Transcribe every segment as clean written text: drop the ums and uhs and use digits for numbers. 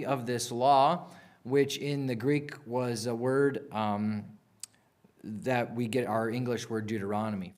of this law, which in the Greek was a word that we get our English word Deuteronomy.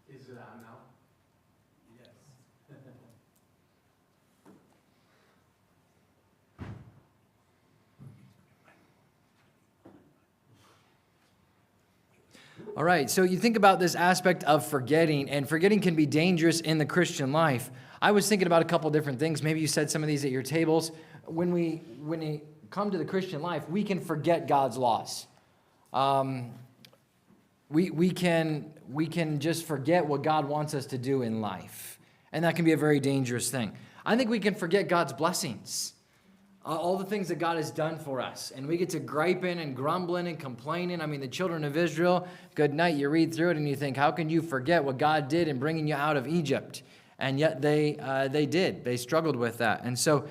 Is it on now? Yes. All right, so you think about this aspect of forgetting, and forgetting can be dangerous in the Christian life. I was thinking about a couple different things. Maybe you said some of these at your tables. When we come to the Christian life, we can forget God's laws. We can just forget what God wants us to do in life, and that can be a very dangerous thing. I think we can forget God's blessings. All the things that God has done for us. And we get to griping and grumbling and complaining. I mean, the children of Israel, good night, you read through it and you think, how can you forget what God did in bringing you out of Egypt? And yet they did. They struggled with that. And so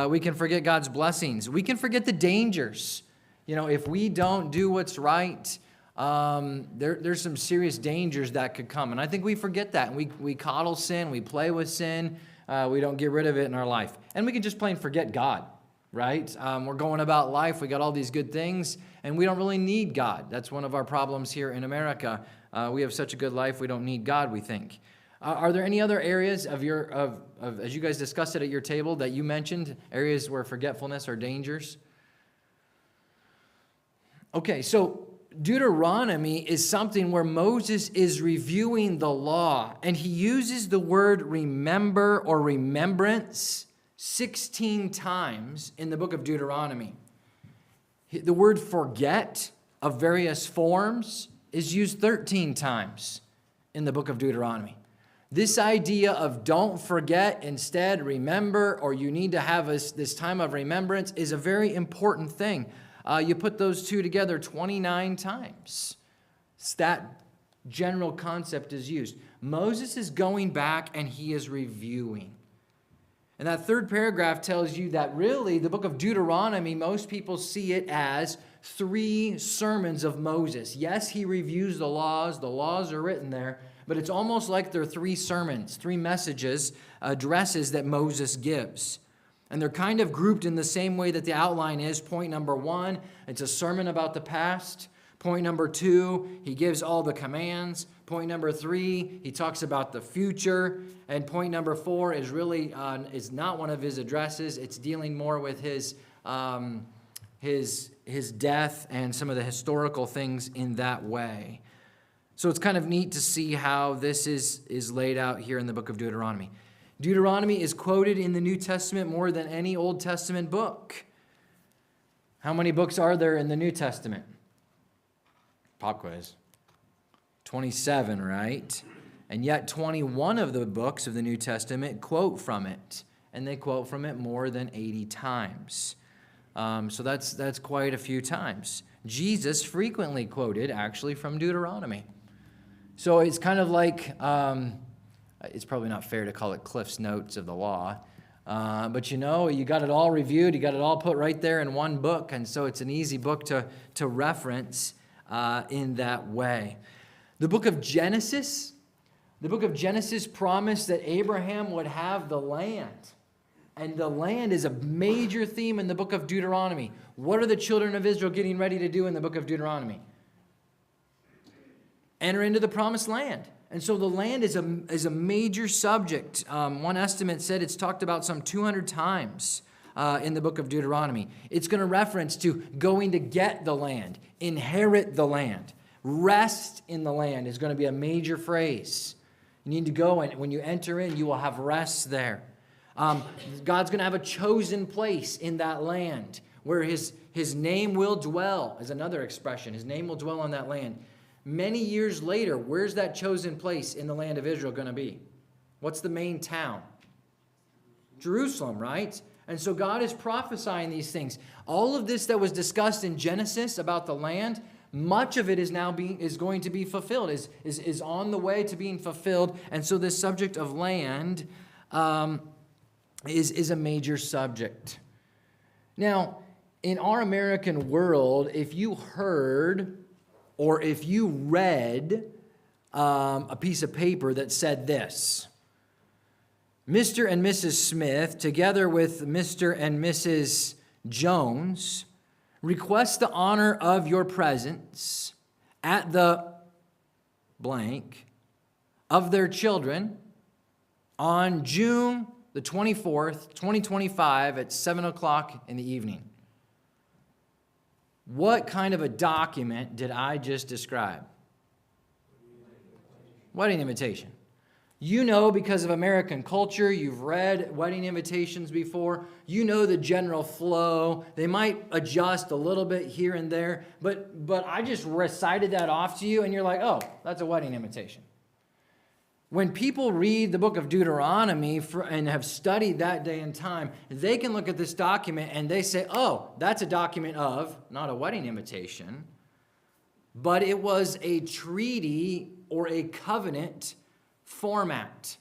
we can forget God's blessings. We can forget the dangers. You know, if we don't do what's right, there's some serious dangers that could come. And I think we forget that. And we coddle sin. We play with sin. We don't get rid of it in our life. And we can just plain forget God. Right? We're going about life. We got all these good things, and we don't really need God. That's one of our problems here in America. We have such a good life, we don't need God, we think. Are there any other areas of as you guys discussed it at your table, that you mentioned, areas where forgetfulness are dangers? Okay, so Deuteronomy is something where Moses is reviewing the law, and he uses the word remember or remembrance 16 times in the book of Deuteronomy. The word forget of various forms is used 13 times in the book of Deuteronomy. This idea of don't forget, instead remember, or you need to have this time of remembrance is a very important thing. You put those two together 29 times. That general concept is used. Moses is going back and he is reviewing. And that third paragraph tells you that really the book of Deuteronomy, most people see it as 3 sermons of Moses. Yes, he reviews the laws are written there, but it's almost like they're 3 sermons, 3 messages, addresses that Moses gives. And they're kind of grouped in the same way that the outline is. Point number 1, it's a sermon about the past. Point number 2, he gives all the commands. Point number 3, he talks about the future. And point number 4 is really is not one of his addresses. It's dealing more with his death and some of the historical things in that way. So it's kind of neat to see how this is laid out here in the book of Deuteronomy. Deuteronomy is quoted in the New Testament more than any Old Testament book. How many books are there in the New Testament? Pop quiz. 27, right? And yet 21 of the books of the New Testament quote from it. And they quote from it more than 80 times. So that's quite a few times. Jesus frequently quoted actually from Deuteronomy. So it's kind of like, it's probably not fair to call it Cliff's Notes of the law. But you know, you got it all reviewed, you got it all put right there in one book, and so it's an easy book to reference in that way. The book of Genesis promised that Abraham would have the land. And the land is a major theme in the book of Deuteronomy. What are the children of Israel getting ready to do in the book of Deuteronomy? Enter into the promised land. And so the land is a major subject. One estimate said it's talked about some 200 times in the book of Deuteronomy. It's going to reference to going to get the land, inherit the land. Rest in the land is going to be a major phrase. You need to go, and when you enter in, you will have rest there. God's going to have a chosen place in that land where his name will dwell, is another expression. His name will dwell on that land. Many years later, where's that chosen place in the land of Israel going to be? What's the main town? Jerusalem, right? And so God is prophesying these things. All of this that was discussed in Genesis about the land, much of it is going to be fulfilled, is on the way to being fulfilled. And so this subject of land is a major subject. Now, in our American world, if you heard or if you read a piece of paper that said this: Mr. and Mrs. Smith, together with Mr. and Mrs. Jones, request the honor of your presence at the blank of their children on June the 24th, 2025 at 7 o'clock in the evening. What kind of a document did I just describe? Wedding invitation. You know, because of American culture, you've read wedding invitations before. You know the general flow. They might adjust a little bit here and there, but I just recited that off to you, and you're like, oh, that's a wedding invitation. When people read the book of Deuteronomy and have studied that day and time, they can look at this document and they say, oh, that's a document of, not a wedding invitation, but it was a treaty or a covenant format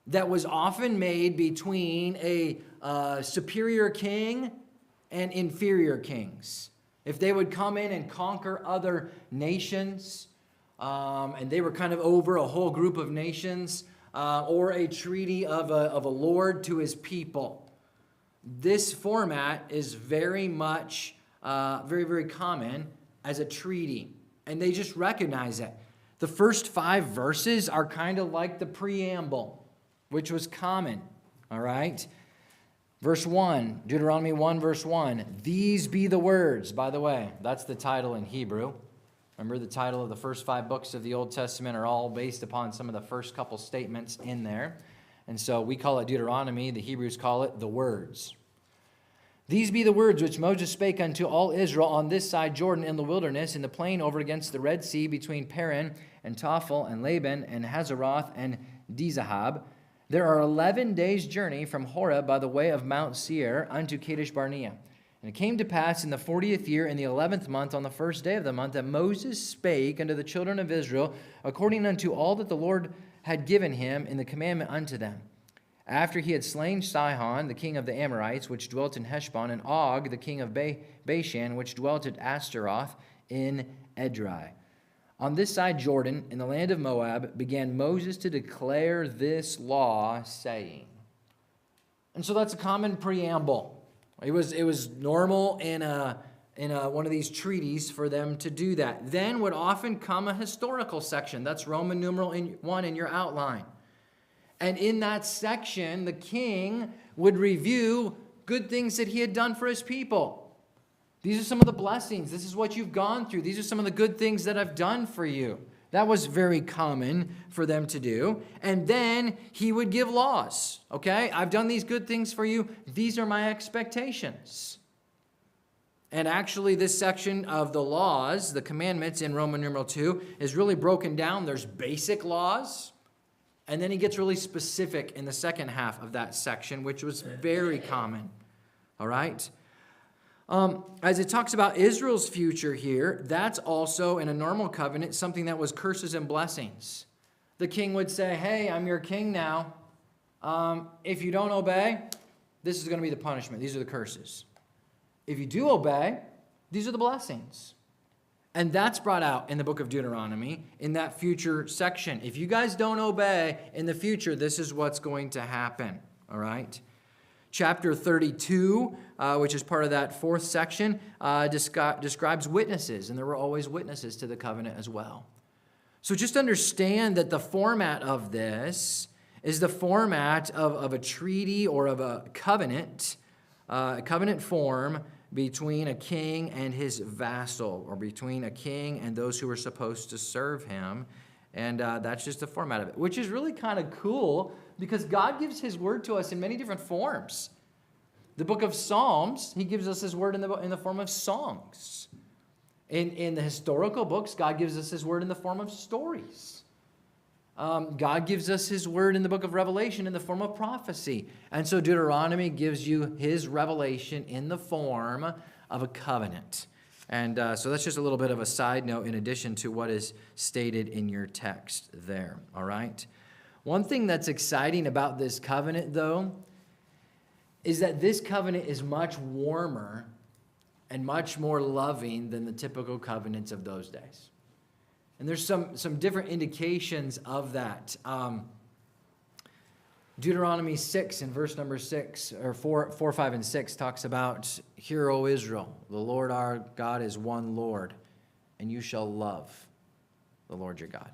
that was often made between a superior king and inferior kings. If they would come in and conquer other nations, and they were kind of over a whole group of nations, or a treaty of a lord to his people. This format is very much, very, very common as a treaty, and they just recognize it. The first 5 verses are kind of like the preamble, which was common, all right? Verse 1, Deuteronomy 1, verse 1, these be the words. By the way, that's the title in Hebrew. Remember, the title of the first 5 books of the Old Testament are all based upon some of the first couple statements in there. And so we call it Deuteronomy. The Hebrews call it the words. These be the words which Moses spake unto all Israel on this side Jordan in the wilderness, in the plain over against the Red Sea, between Paran and Tophel and Laban and Hazeroth and Dizahab. There are 11 days' journey from Horeb by the way of Mount Seir unto Kadesh Barnea. And it came to pass in the 40th year, in the 11th month, on the first day of the month, that Moses spake unto the children of Israel, according unto all that the Lord had given him in the commandment unto them. After he had slain Sihon, the king of the Amorites, which dwelt in Heshbon, and Og, the king of Bashan, which dwelt at Ashtaroth in Edrei. On this side Jordan, in the land of Moab, began Moses to declare this law, saying. And so that's a common preamble. It was normal in one of these treaties for them to do that. Then would often come a historical section. That's Roman numeral 1 in your outline. And in that section, the king would review good things that he had done for his people. These are some of the blessings. This is what you've gone through. These are some of the good things that I've done for you. That was very common for them to do. And then he would give laws. Okay, I've done these good things for you. These are my expectations. And actually, this section of the laws, the commandments in Roman numeral 2, is really broken down. There's basic laws. And then he gets really specific in the second half of that section, which was very common. All right? As it talks about Israel's future here, that's also in a normal covenant something that was curses and blessings. The king would say, hey, I'm your king now. If you don't obey, this is going to be the punishment. These are the curses. If you do obey, these are the blessings. And that's brought out in the book of Deuteronomy in that future section. If you guys don't obey in the future, this is what's going to happen. All right? Chapter 32, which is part of that fourth section, describes witnesses. And there were always witnesses to the covenant as well. So just understand that the format of this is the format of a treaty or of a covenant form between a king and his vassal, or between a king and those who are supposed to serve him. And that's just the format of it, which is really kind of cool because God gives his word to us in many different forms. The book of Psalms, he gives us his word in the form of songs. In the historical books, God gives us his word in the form of stories. God gives us his word in the book of Revelation in the form of prophecy. And so Deuteronomy gives you his revelation in the form of a covenant. And so that's just a little bit of a side note in addition to what is stated in your text there. All right? One thing that's exciting about this covenant, though, is that this covenant is much warmer and much more loving than the typical covenants of those days. And there's some different indications of that. Deuteronomy 6 in verse number 6, or 4, 5, and 6 talks about, "Hear, O Israel, the Lord our God is one Lord, and you shall love the Lord your God."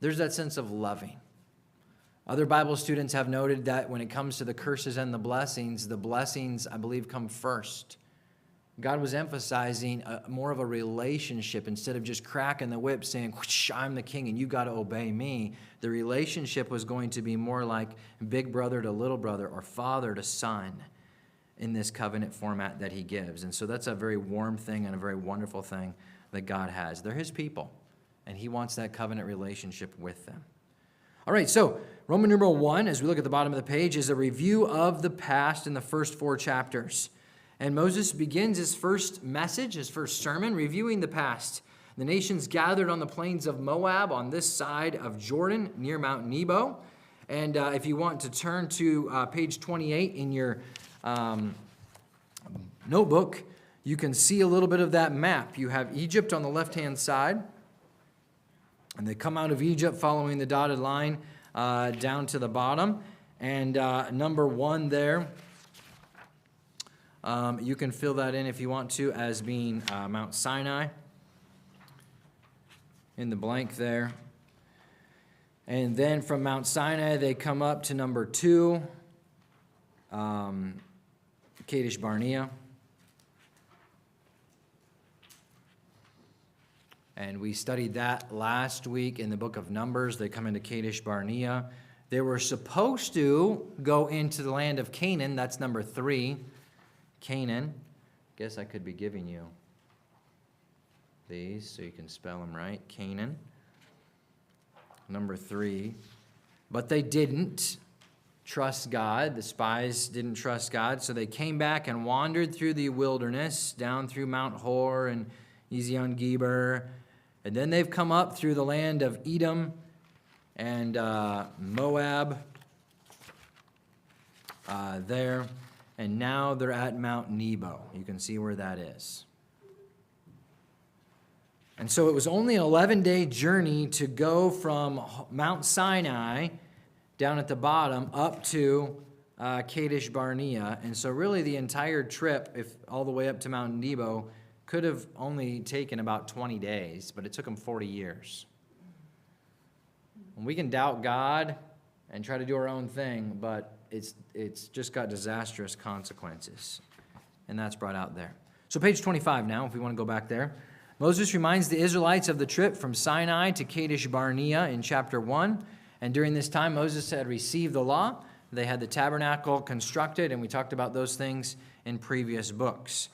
There's that sense of loving. Other Bible students have noted that when it comes to the curses and the blessings, I believe, come first. God was emphasizing more of a relationship instead of just cracking the whip saying, "I'm the king and you got to obey me." The relationship was going to be more like big brother to little brother or father to son in this covenant format that he gives. And so that's a very warm thing and a very wonderful thing that God has. They're his people, and he wants that covenant relationship with them. All right, so Roman numeral 1, as we look at the bottom of the page, is a review of the past in the first 4 chapters. And Moses begins his first message, his first sermon, reviewing the past. The nations gathered on the plains of Moab on this side of Jordan near Mount Nebo. And if you want to turn to page 28 in your notebook, you can see a little bit of that map. You have Egypt on the left-hand side. And they come out of Egypt following the dotted line down to the bottom. And number 1 there, you can fill that in if you want to as being Mount Sinai in the blank there. And then from Mount Sinai, they come up to number 2, Kadesh Barnea. And we studied that last week in the book of Numbers. They come into Kadesh Barnea. They were supposed to go into the land of Canaan. That's number 3, Canaan. Guess I could be giving you these so you can spell them right. Canaan. Number 3. But they didn't trust God. The spies didn't trust God. So they came back and wandered through the wilderness, down through Mount Hor and Ezion Geber. And then they've come up through the land of Edom and Moab there. And now they're at Mount Nebo. You can see where that is. And so it was only an 11-day journey to go from Mount Sinai down at the bottom up to Kadesh Barnea. And so really the entire trip, if all the way up to Mount Nebo, could have only taken about 20 days, but it took them 40 years. And we can doubt God and try to do our own thing, but it's just got disastrous consequences. And that's brought out there. So page 25 now, if we want to go back there. Moses reminds the Israelites of the trip from Sinai to Kadesh Barnea in chapter 1. And during this time, Moses had received the law. They had the tabernacle constructed, and we talked about those things in previous books.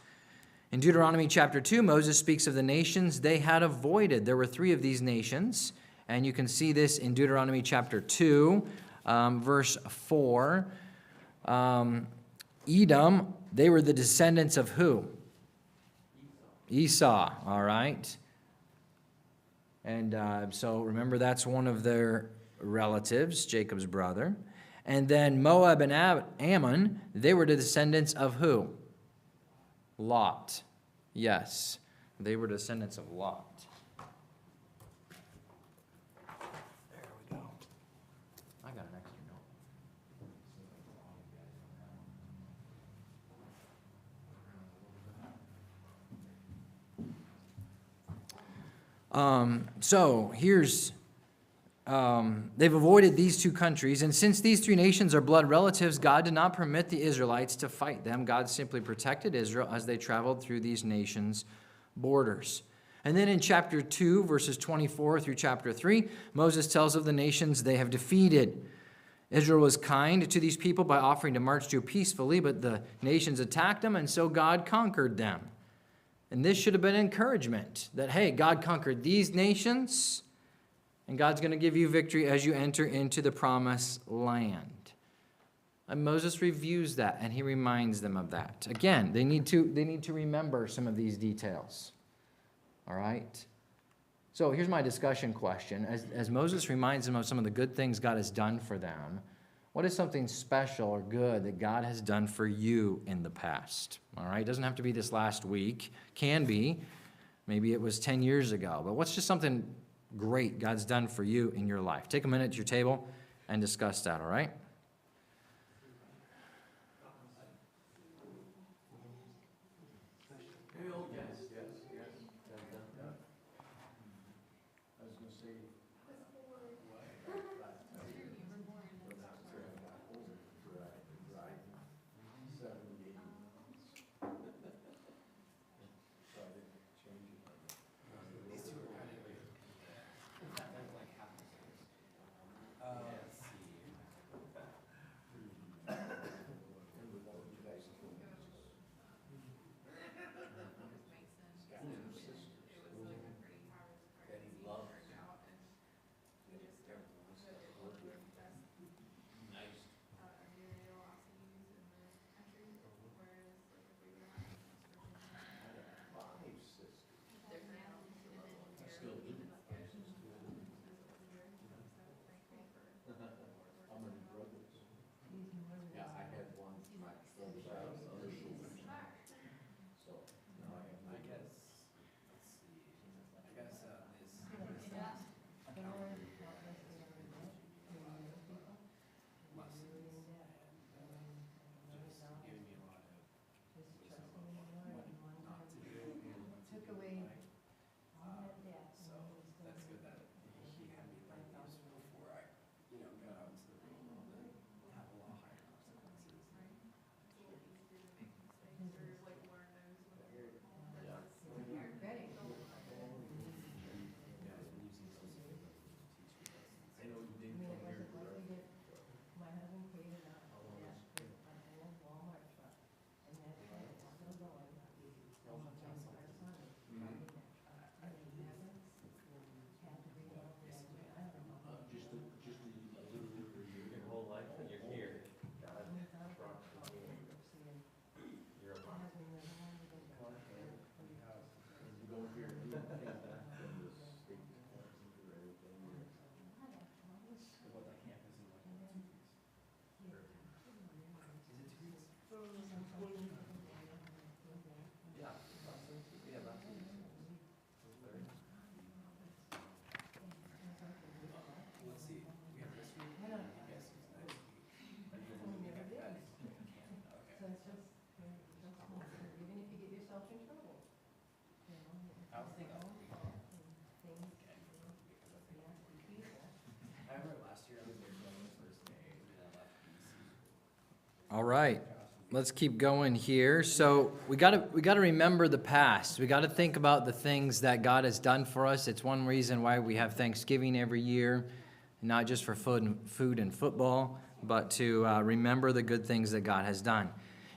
In Deuteronomy chapter 2, Moses speaks of the nations they had avoided. There were 3 of these nations, and you can see this in Deuteronomy chapter 2, verse 4. Edom, they were the descendants of who? Esau, all right. And so remember, that's one of their relatives, Jacob's brother. And then Moab and Ammon, they were the descendants of who? Lot. Yes, they were descendants of Lot. There we go. I got an extra note. So here's, they've avoided these two countries, and since these three nations are blood relatives, God did not permit the Israelites to fight them. God simply protected Israel as they traveled through these nations' borders. And then in chapter 2, verses 24 through chapter 3, Moses tells of the nations they have defeated. Israel was kind to these people by offering to march through peacefully, but the nations attacked them, and so God conquered them. And this should have been encouragement that, hey, God conquered these nations, and God's going to give you victory as you enter into the promised land. And Moses reviews that, and he reminds them of that. Again, they need to remember some of these details. All right? So here's my discussion question. As Moses reminds them of some of the good things God has done for them, what is something special or good that God has done for you in the past? All right? It doesn't have to be this last week. Can be. Maybe it was 10 years ago. But what's just something great God's done for you in your life? Take a minute at your table and discuss that, all right? All right, let's keep going here. So we got to remember the past. We got to think about the things that God has done for us. It's one reason why we have Thanksgiving every year, not just for food and football, but to remember the good things that God has done.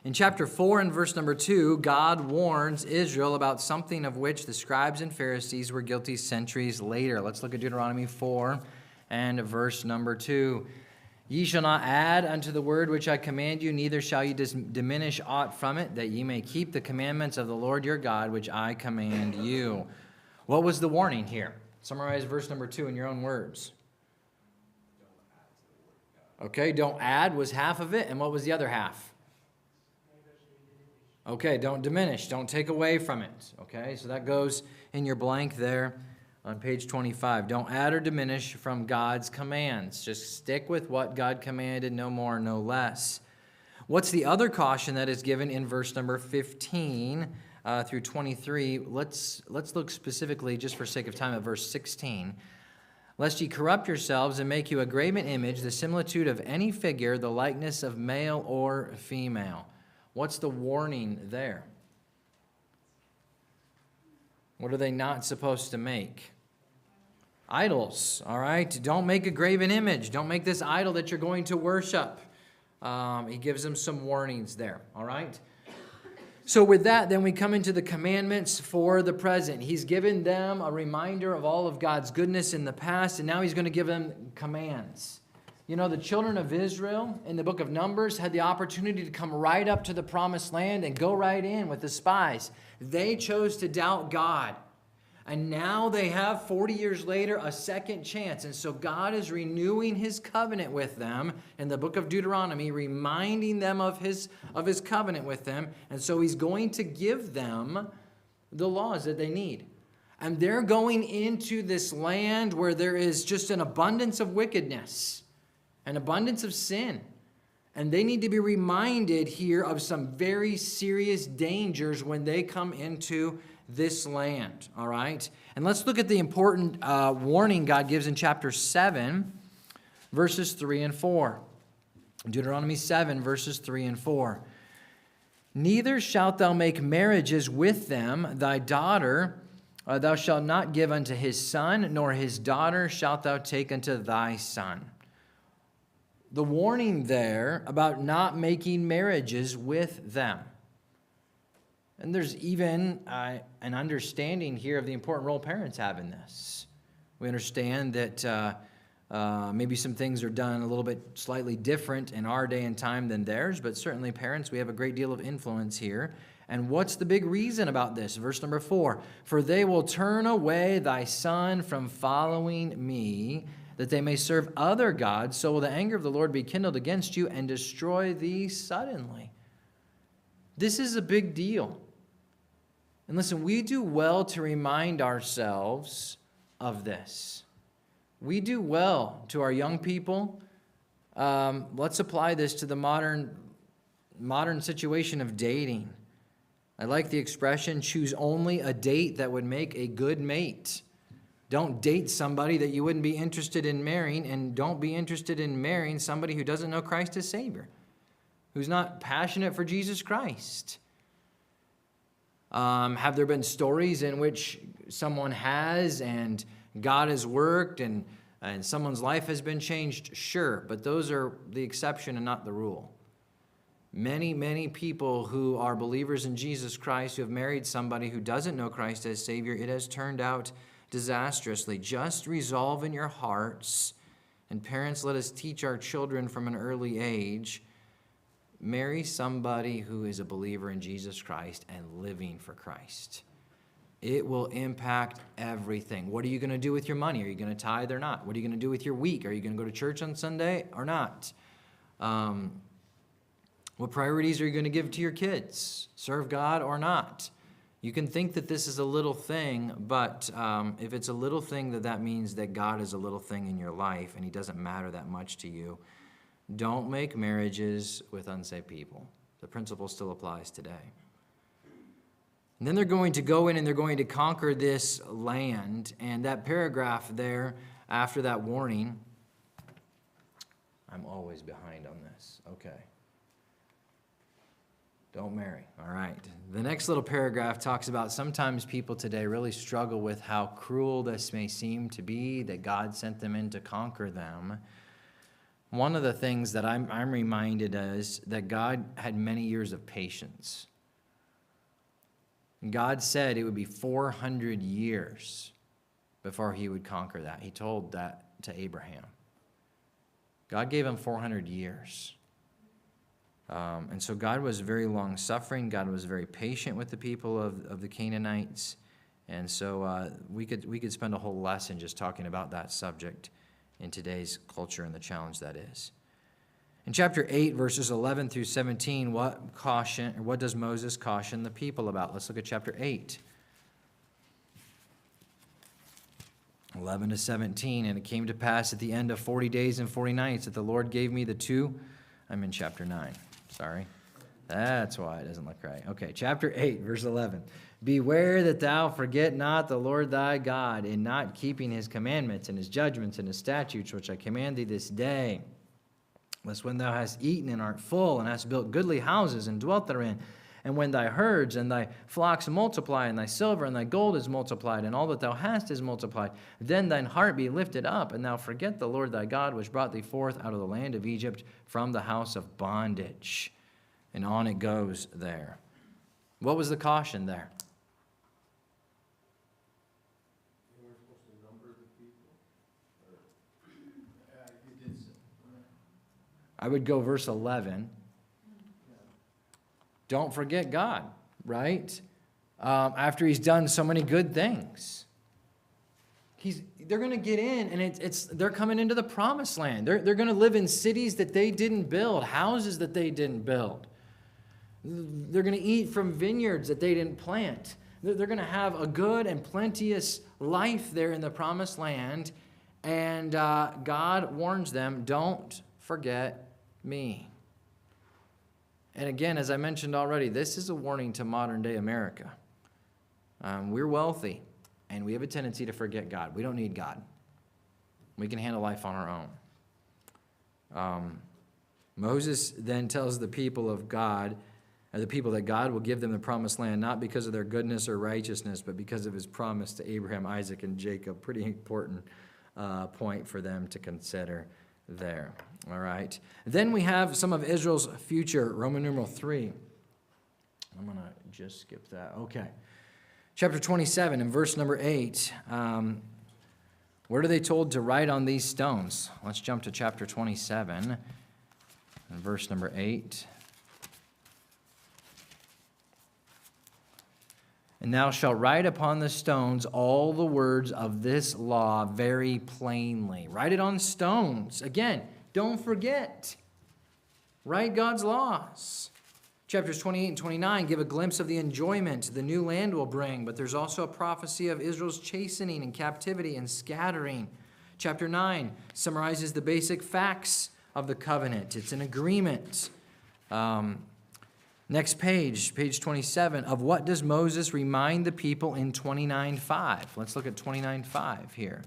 In chapter 4 and verse number 2, God warns Israel about something of which the scribes and Pharisees were guilty centuries later. Let's look at Deuteronomy 4 and verse number 2. Ye shall not add unto the word which I command you, neither shall ye diminish aught from it, that ye may keep the commandments of the Lord your God, which I command you. What was the warning here? Summarize verse number 2 in your own words. Okay, don't add was half of it, and what was the other half? Okay, don't diminish, don't take away from it. Okay, so that goes in your blank there on page 25. Don't add or diminish from God's commands. Just stick with what God commanded, no more, no less. What's the other caution that is given in verse number 15 through 23? Let's look specifically, just for sake of time, at verse 16. Lest ye corrupt yourselves and make you a graven image, the similitude of any figure, the likeness of male or female. What's the warning there? What are they not supposed to make? Idols, all right? Don't make a graven image. Don't make this idol that you're going to worship. He gives them some warnings there, all right? So with that, then we come into the commandments for the present. He's given them a reminder of all of God's goodness in the past, and now he's going to give them commands. You know, the children of Israel in the book of Numbers had the opportunity to come right up to the promised land and go right in with the spies. They chose to doubt God. And now they have, 40 years later, a second chance. And so God is renewing his covenant with them in the book of Deuteronomy, reminding them of his covenant with them. And so he's going to give them the laws that they need. And they're going into this land where there is just an abundance of wickedness, an abundance of sin. And they need to be reminded here of some very serious dangers when they come into this land, all right? And let's look at the important warning God gives in chapter 7, verses 3 and 4. Deuteronomy 7, verses 3 and 4. Neither shalt thou make marriages with them, thy daughter thou shalt not give unto his son, nor his daughter shalt thou take unto thy son. The warning there about not making marriages with them. And there's even an understanding here of the important role parents have in this. We understand that maybe some things are done a little bit slightly different in our day and time than theirs, but certainly parents, we have a great deal of influence here. And what's the big reason about this? Verse number 4, for they will turn away thy son from following me, that they may serve other gods, so will the anger of the Lord be kindled against you and destroy thee suddenly. This is a big deal. And listen, we do well to remind ourselves of this. We do well to our young people. Let's apply this to the modern situation of dating. I like the expression, choose only a date that would make a good mate. Don't date somebody that you wouldn't be interested in marrying, and don't be interested in marrying somebody who doesn't know Christ as Savior, who's not passionate for Jesus Christ. Have there been stories in which someone has and God has worked and someone's life has been changed? Sure, but those are the exception and not the rule. Many, many people who are believers in Jesus Christ who have married somebody who doesn't know Christ as Savior, it has turned out disastrously. Just resolve in your hearts, and parents, let us teach our children from an early age, marry somebody who is a believer in Jesus Christ and living for Christ. It will impact everything. What are you going to do with your money? Are you going to tithe or not? What are you going to do with your week? Are you going to go to church on Sunday or not? What priorities are you going to give to your kids? Serve God or not? You can think that this is a little thing, but if it's a little thing, that means that God is a little thing in your life and he doesn't matter that much to you. Don't make marriages with unsaved people. The principle still applies today. And then they're going to go in and they're going to conquer this land. And that paragraph there, after that warning, I'm always behind on this. Okay. Don't marry. All right. The next little paragraph talks about sometimes people today really struggle with how cruel this may seem to be, that God sent them in to conquer them. One of the things that I'm reminded is that God had many years of patience. God said it would be 400 years before he would conquer that. He told that to Abraham. God gave him 400 years. And so God was very long-suffering. God was very patient with the people of the Canaanites. And so we could spend a whole lesson just talking about that subject in today's culture and the challenge that is. In chapter 8, verses 11 through 17, what does Moses caution the people about? Let's look at chapter 8. 11 to 17, and it came to pass at the end of 40 days and 40 nights that the Lord gave me the two. I'm in chapter 9, sorry. That's why it doesn't look right. Okay, chapter 8, verse 11. Beware that thou forget not the Lord thy God in not keeping his commandments and his judgments and his statutes, which I command thee this day. Lest when thou hast eaten and art full, and hast built goodly houses and dwelt therein, and when thy herds and thy flocks multiply, and thy silver and thy gold is multiplied, and all that thou hast is multiplied, then thine heart be lifted up, and thou forget the Lord thy God, which brought thee forth out of the land of Egypt from the house of bondage. And on it goes there. What was the caution there? You weren't supposed to number the people? You did say. I would go verse 11. Don't forget God, right? After he's done so many good things. They're going to get in, and they're coming into the promised land. They're going to live in cities that they didn't build, houses that they didn't build. They're going to eat from vineyards that they didn't plant. They're going to have a good and plenteous life there in the promised land. And God warns them, don't forget me. And again, as I mentioned already, this is a warning to modern day America. We're wealthy, and we have a tendency to forget God. We don't need God. We can handle life on our own. Moses then tells the people of God, the people that God will give them the promised land, not because of their goodness or righteousness, but because of his promise to Abraham, Isaac, and Jacob. Pretty important point for them to consider there. All right. Then we have some of Israel's future, Roman numeral 3. I'm going to just skip that. Okay. Chapter 27 and verse number 8. What are they told to write on these stones? Let's jump to chapter 27 and verse number 8. And thou shalt write upon the stones all the words of this law very plainly. Write it on stones. Again, don't forget. Write God's laws. Chapters 28 and 29 give a glimpse of the enjoyment the new land will bring, but there's also a prophecy of Israel's chastening and captivity and scattering. Chapter 9 summarizes the basic facts of the covenant. It's an agreement. Next page, page 27, of what does Moses remind the people in 29:5? Let's look at 29:5 here.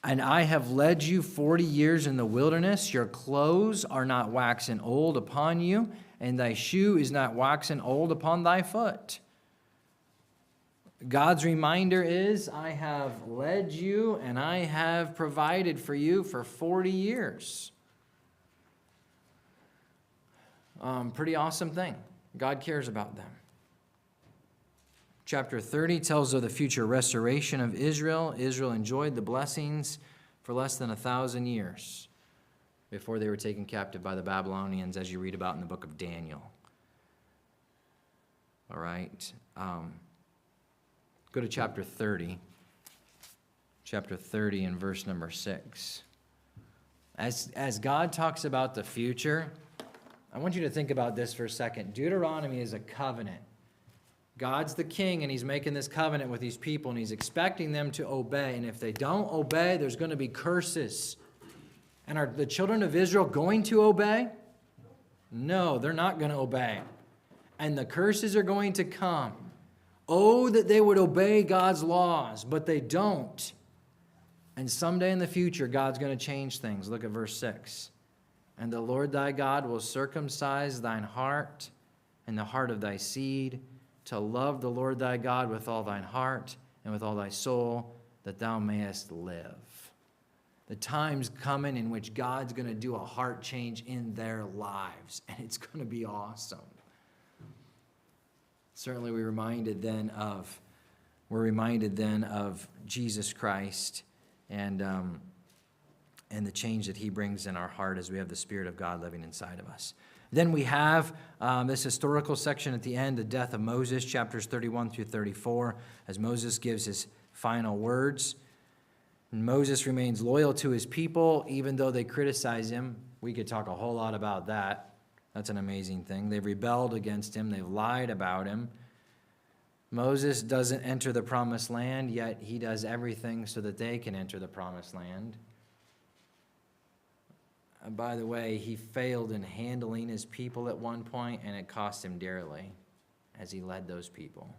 And I have led you 40 years in the wilderness. Your clothes are not waxen old upon you, and thy shoe is not waxen old upon thy foot. God's reminder is, I have led you and I have provided for you for 40 years. Pretty awesome thing. God cares about them. Chapter 30 tells of the future restoration of Israel. Israel enjoyed the blessings for less than 1,000 years before they were taken captive by the Babylonians, as you read about in the book of Daniel. All right. Go to chapter 30. Chapter 30 and verse number 6. As God talks about the future, I want you to think about this for a second. Deuteronomy is a covenant. God's the king, and he's making this covenant with these people, and he's expecting them to obey. And if they don't obey, there's going to be curses. And are the children of Israel going to obey? No, they're not going to obey. And the curses are going to come. Oh, that they would obey God's laws, but they don't. And someday in the future, God's going to change things. Look at verse 6. And the Lord thy God will circumcise thine heart and the heart of thy seed, to love the Lord thy God with all thine heart and with all thy soul, that thou mayest live. The time's coming in which God's going to do a heart change in their lives, and it's going to be awesome. Certainly we're reminded then of Jesus Christ and the change that he brings in our heart as we have the Spirit of God living inside of us. Then we have this historical section at the end, the death of Moses, chapters 31 through 34, as Moses gives his final words. Moses remains loyal to his people, even though they criticize him. We could talk a whole lot about that. That's an amazing thing. They've rebelled against him. They've lied about him. Moses doesn't enter the promised land, yet he does everything so that they can enter the promised land. And by the way, he failed in handling his people at one point, and it cost him dearly as he led those people.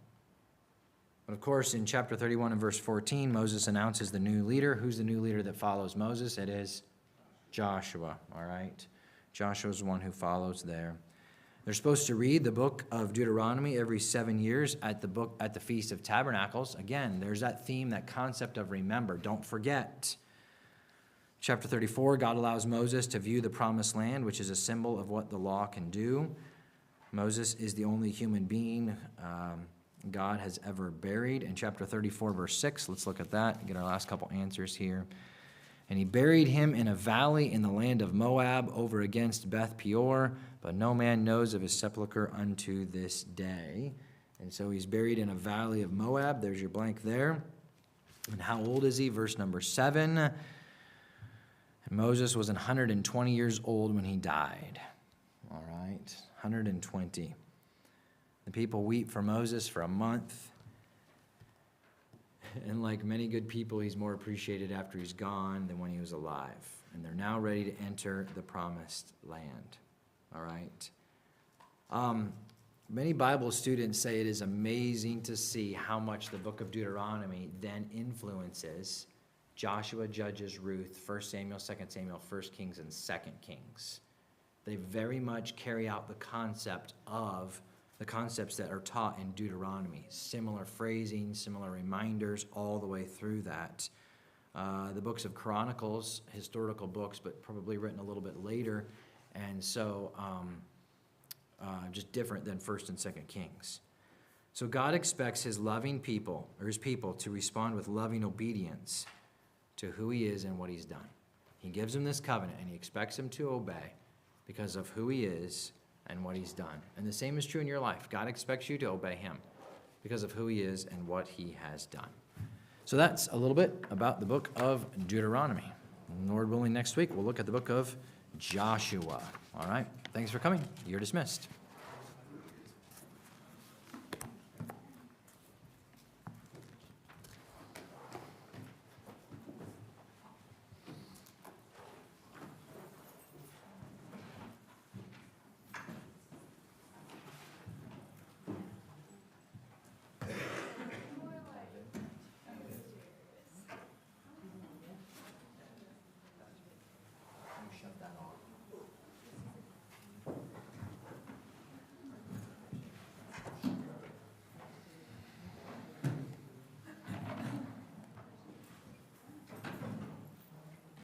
But of course, in chapter 31 and verse 14, Moses announces the new leader. Who's the new leader that follows Moses? It is Joshua, all right? Joshua's the one who follows there. They're supposed to read the book of Deuteronomy every 7 years at the Feast of Tabernacles. Again, there's that theme, that concept of remember. Don't forget. Chapter 34, God allows Moses to view the promised land, which is a symbol of what the law can do. Moses is the only human being God has ever buried. In chapter 34, verse 6, let's look at that and get our last couple answers here. And he buried him in a valley in the land of Moab over against Beth Peor, but no man knows of his sepulchre unto this day. And so he's buried in a valley of Moab. There's your blank there. And how old is he? Verse number 7. And Moses was 120 years old when he died. All right, 120. The people weep for Moses for a month. And like many good people, he's more appreciated after he's gone than when he was alive. And they're now ready to enter the promised land. All right. Many Bible students say it is amazing to see how much the book of Deuteronomy then influences Joshua, Judges, Ruth, 1 Samuel, 2 Samuel, 1 Kings, and 2 Kings. They very much carry out the concepts that are taught in Deuteronomy. Similar phrasing, similar reminders all the way through that. The books of Chronicles, historical books, but probably written a little bit later, and so just different than 1 and 2 Kings. So God expects his people to respond with loving obedience to who he is and what he's done. He gives them this covenant, and he expects them to obey because of who he is and what he's done. And the same is true in your life. God expects you to obey him because of who he is and what he has done. So that's a little bit about the book of Deuteronomy. Lord willing, next week we'll look at the book of Joshua. All right. Thanks for coming. You're dismissed.